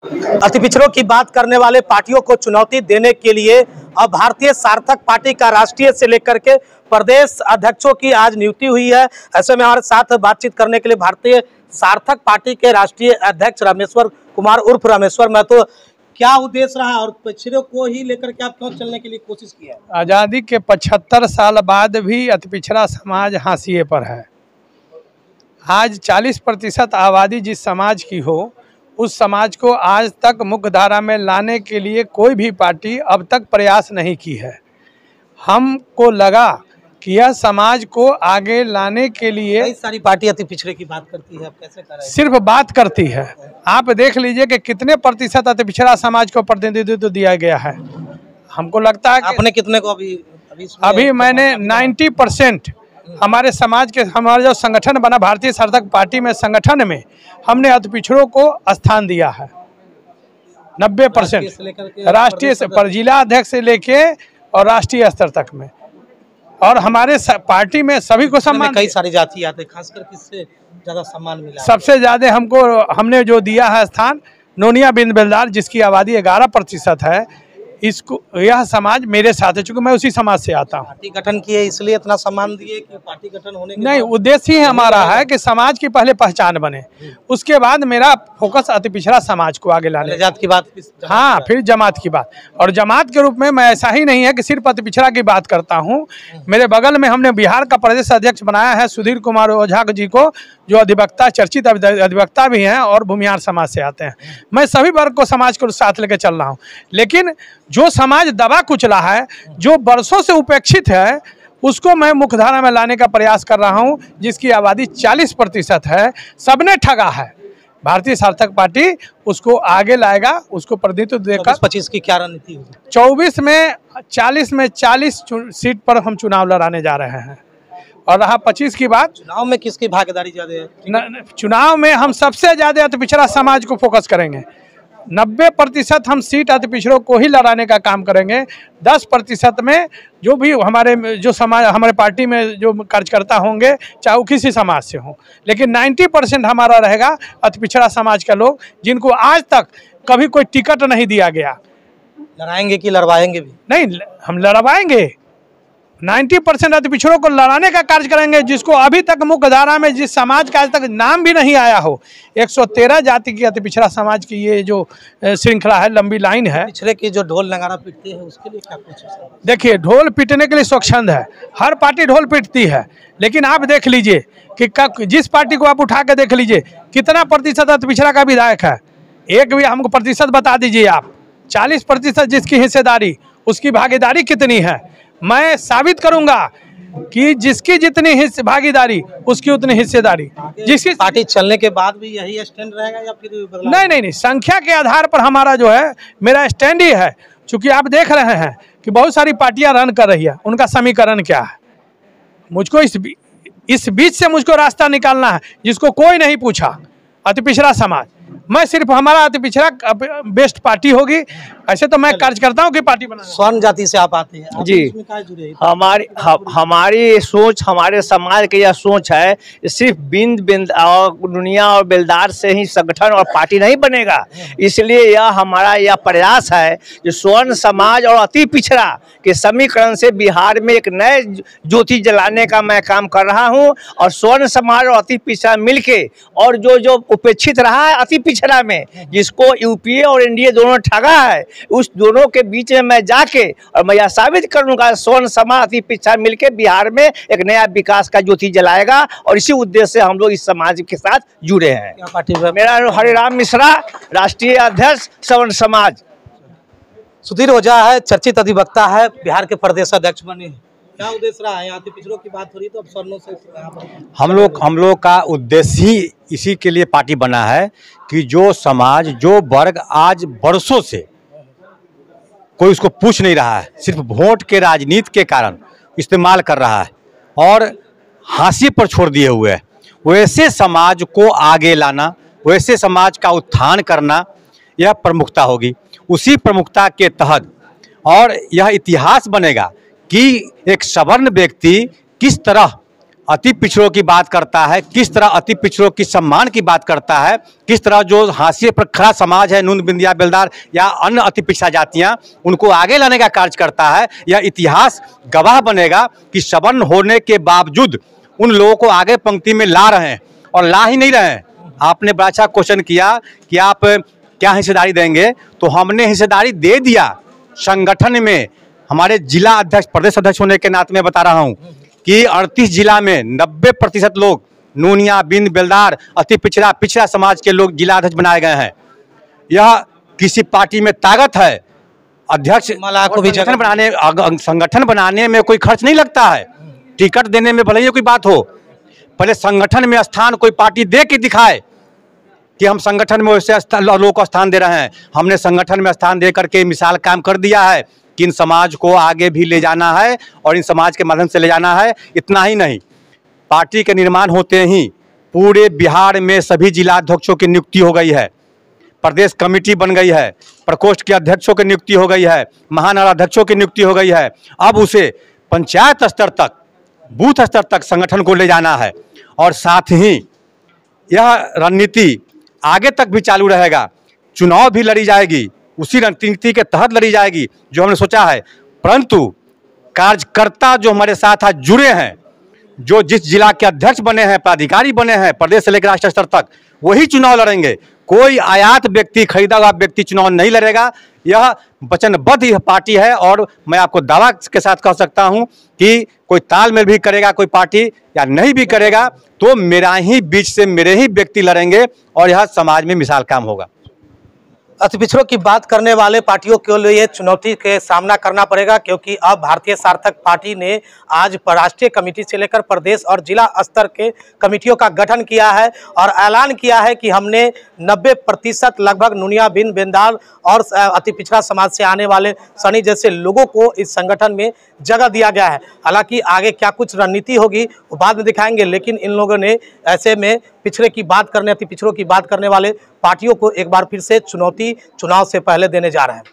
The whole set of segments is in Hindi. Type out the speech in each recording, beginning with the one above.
अति पिछड़ों की बात करने वाले पार्टियों को चुनौती देने के लिए अब भारतीय सार्थक पार्टी का राष्ट्रीय से लेकर के प्रदेश अध्यक्षों की आज नियुक्ति हुई है। ऐसे में हमारे साथ बातचीत करने के लिए भारतीय सार्थक पार्टी के राष्ट्रीय अध्यक्ष रामेश्वर कुमार उर्फ रामेश्वर महतो, क्या उद्देश्य रहा और पिछड़ों को ही लेकर के आप क्यों चलने के लिए कोशिश की है? आज़ादी के 75 साल बाद भी अति पिछड़ा समाज हाशिए पर है। आज 40% आबादी जिस समाज की हो, उस समाज को आज तक मुख्य धारा में लाने के लिए कोई भी पार्टी अब तक प्रयास नहीं की है। हमको लगा कि यह समाज को आगे लाने के लिए कई सारी पार्टी अति पिछड़े की बात करती है, अब कैसे करें? सिर्फ बात करती है। आप देख लीजिए कि कितने प्रतिशत अति पिछड़ा समाज को प्रतिनिधित्व दिया गया है। हमको लगता है कि आपने कितने को अभी मैंने 90% हमारे समाज के, हमारा जो संगठन बना भारतीय सार्थक पार्टी में, संगठन में हमने अति पिछड़ों को स्थान दिया है। 90% राष्ट्रीय से पर जिला अध्यक्ष से लेके और राष्ट्रीय स्तर तक में, और हमारे पार्टी में सभी को सम्मान। कई सारी जाति आते, खासकर किससे ज्यादा सम्मान मिला? सबसे ज्यादा हमने जो दिया है स्थान नोनिया बिंद बेलदार, जिसकी आबादी 11% है। इसको यह समाज मेरे साथ है, चूंकि मैं उसी समाज से आता हूँ। पार्टी गठन किए इसलिए इतना सम्मान दिए कि पार्टी गठन होने के नहीं, उद्देश्य ही हमारा है कि समाज की पहले पहचान बने, उसके बाद मेरा फोकस अति पिछड़ा समाज को आगे लाने। जात की बात, हाँ, फिर जमात की बात। और जमात के रूप में मैं ऐसा ही नहीं है कि सिर्फ अति पिछड़ा की बात करता हूँ। मेरे बगल में हमने बिहार का प्रदेश अध्यक्ष बनाया है सुधीर कुमार ओझा जी को, जो अधिवक्ता, चर्चित अधिवक्ता भी हैं और भूमिहार समाज से आते हैं। मैं सभी वर्ग को, समाज को साथ लेकर चल रहा हूँ। लेकिन जो समाज दबा कुचला है, जो वर्षों से उपेक्षित है, उसको मैं मुख्यधारा में लाने का प्रयास कर रहा हूं, जिसकी आबादी 40% है। सबने ठगा है। भारतीय सार्थक पार्टी उसको आगे लाएगा, उसको प्रतिनिधित्व देकर। 25 की क्या रणनीति होगी? 24 में 40 सीट पर हम चुनाव लड़ाने जा रहे हैं। और रहा 25 की बात, चुनाव में किसकी भागीदारी ज्यादा है? चुनाव में हम सबसे ज्यादा अति पिछड़ा समाज को फोकस करेंगे। 90% हम सीट अति पिछड़ों को ही लड़ाने का काम करेंगे। 10% में जो भी हमारे पार्टी में जो कार्यकर्ता होंगे, चाहे वो किसी समाज से हों, लेकिन 90% हमारा रहेगा अति पिछड़ा समाज का लोग, जिनको आज तक कभी कोई टिकट नहीं दिया गया। लड़ाएंगे कि लड़वाएंगे भी? नहीं, हम लड़वाएंगे। 90% अति पिछड़ों को लड़ाने का कार्य करेंगे, जिसको अभी तक मुख्य धारा में, जिस समाज का आज तक नाम भी नहीं आया हो। 113 जाति की अति पिछड़ा समाज की ये जो श्रृंखला है, लंबी लाइन है। पिछड़े की जो ढोल नगारा पीटते हैं, उसके लिए क्या कुछ? देखिए, ढोल पीटने के लिए स्वच्छंद है, हर पार्टी ढोल पीटती है। लेकिन आप देख लीजिए कि जिस पार्टी को आप उठा के देख लीजिए, कितना प्रतिशत अति पिछड़ा का विधायक है। एक भी हमको प्रतिशत बता दीजिए आप। 40% जिसकी हिस्सेदारी, उसकी भागीदारी कितनी है? मैं साबित करूंगा कि जिसकी जितनी भागीदारी, उसकी उतनी हिस्सेदारी। जिसकी पार्टी चलने के बाद भी यही स्टैंड रहेगा या फिर नहीं, संख्या के आधार पर हमारा जो है, मेरा स्टैंड ही है। क्योंकि आप देख रहे हैं कि बहुत सारी पार्टियां रन कर रही है, उनका समीकरण क्या है। मुझको इस बीच से मुझको रास्ता निकालना है, जिसको कोई नहीं पूछा। अति पिछड़ा समाज, मैं सिर्फ हमारा अति पिछड़ा बेस्ट पार्टी होगी। ऐसे तो मैं कार्यकर्ताओं की पार्टी बना। स्वर्ण जाति से आप आते हैं जी। हमारी सोच, हमारे समाज की यह सोच है, सिर्फ बिंद और दुनिया और बेलदार से ही संगठन और पार्टी नहीं बनेगा। इसलिए यह हमारा यह प्रयास है कि स्वर्ण समाज और अति पिछड़ा के समीकरण से बिहार में एक नए ज्योति जलाने का मैं काम कर रहा हूं। और स्वर्ण समाज और अति पिछड़ा मिलके, और जो उपेक्षित रहा है अति पिछड़ा में, जिसको यूपीए और एनडीए दोनों ठगा है, उस दोनों के बीच में मैं जाके और मैं यह साबित करूंगा, स्वर्ण समाज अति पिछड़ा मिलके बिहार में एक नया विकास का ज्योति जलाएगा। और इसी उद्देश्य से हम लोग इस समाज के साथ जुड़े हैं। मेरा हरिराम मिश्रा, राष्ट्रीय अध्यक्ष स्वर्ण समाज। सुधीर ओझा है, चर्चित अधिवक्ता है, बिहार के प्रदेश अध्यक्ष बने। क्या उद्देश्य रहा है? यहाँ पिछड़ों की बात हो रही तो अब स्वर्णों से हम लोग का उद्देश्य ही इसी के लिए पार्टी बना है कि जो समाज, जो वर्ग आज वर्षों से कोई उसको पूछ नहीं रहा है, सिर्फ वोट के राजनीति के कारण इस्तेमाल कर रहा है और हाशिए पर छोड़ दिए हुए है, वैसे समाज को आगे लाना, वैसे समाज का उत्थान करना, यह प्रमुखता होगी। उसी प्रमुखता के तहत और यह इतिहास बनेगा कि एक सवर्ण व्यक्ति किस तरह अति पिछड़ों की बात करता है, किस तरह अति पिछड़ों की सम्मान की बात करता है, किस तरह जो हाशिए पर खड़ा समाज है, नून बिंदिया बेलदार या अन्य अति पिछड़ा जातियां, उनको आगे लाने का कार्य करता है। यह इतिहास गवाह बनेगा कि सवर्ण होने के बावजूद उन लोगों को आगे पंक्ति में ला रहे हैं और ला ही नहीं रहे हैं। आपने बड़ा अच्छा क्वेश्चन किया कि आप क्या हिस्सेदारी देंगे, तो हमने हिस्सेदारी दे दिया संगठन में। हमारे जिला अध्यक्ष, प्रदेश अध्यक्ष होने के नाते मैं बता रहा हूँ कि 38 जिला में 90% लोग नूनिया, बिंद, बेलदार, अति पिछड़ा समाज के लोग जिला अध्यक्ष बनाए गए हैं। यह किसी पार्टी में ताकत है। अध्यक्ष को भी संगठन बनाने में कोई खर्च नहीं लगता है। टिकट देने में भले ही कोई बात हो, पहले संगठन में स्थान कोई पार्टी दे के दिखाए कि हम संगठन में वैसे लोगों को स्थान दे रहे हैं। हमने संगठन में स्थान दे करके मिसाल काम कर दिया है कि इन समाज को आगे भी ले जाना है और इन समाज के माध्यम से ले जाना है। इतना ही नहीं, पार्टी के निर्माण होते ही पूरे बिहार में सभी जिला अध्यक्षों की नियुक्ति हो गई है, प्रदेश कमेटी बन गई है, प्रकोष्ठ के अध्यक्षों की नियुक्ति हो गई है, महानगर अध्यक्षों की नियुक्ति हो गई है। अब उसे पंचायत स्तर तक, बूथ स्तर तक संगठन को ले जाना है और साथ ही यह रणनीति आगे तक भी चालू रहेगा। चुनाव भी लड़ी जाएगी, उसी रणनीति के तहत लड़ी जाएगी जो हमने सोचा है। परंतु कार्यकर्ता जो हमारे साथ आज जुड़े हैं, जो जिस जिला के अध्यक्ष बने हैं, पदाधिकारी बने हैं, प्रदेश से लेकर राष्ट्रीय स्तर तक, वही चुनाव लड़ेंगे। कोई आयात व्यक्ति, खरीदा हुआ व्यक्ति चुनाव नहीं लड़ेगा। यह वचनबद्ध यह पार्टी है और मैं आपको दावा के साथ कह सकता हूं कि कोई तालमेल भी करेगा कोई पार्टी या नहीं भी करेगा तो मेरा ही बीच से मेरे ही व्यक्ति लड़ेंगे और यह समाज में मिसाल काम होगा। अति पिछड़ों की बात करने वाले पार्टियों के लिए चुनौती के सामना करना पड़ेगा, क्योंकि अब भारतीय सार्थक पार्टी ने आज राष्ट्रीय कमेटी से लेकर प्रदेश और जिला स्तर के कमेटियों का गठन किया है और ऐलान किया है कि हमने 90% लगभग नूनिया, बिंद, बेलदार और अति पिछड़ा समाज से आने वाले सनी जैसे लोगों को इस संगठन में जगह दिया गया है। हालांकि आगे क्या कुछ रणनीति होगी वो बाद में दिखाएंगे, लेकिन इन लोगों ने ऐसे में पिछड़े की बात करने, अति पिछड़ों की बात करने वाले पार्टियों को एक बार फिर से चुनौती चुनाव से पहले देने जा रहे हैं।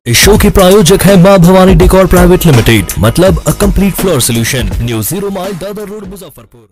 इस शो के प्रायोजक है मां भवानी डेकोर प्राइवेट लिमिटेड, मतलब a complete floor solution, new 0 mile Dadar road, Muzaffarpur.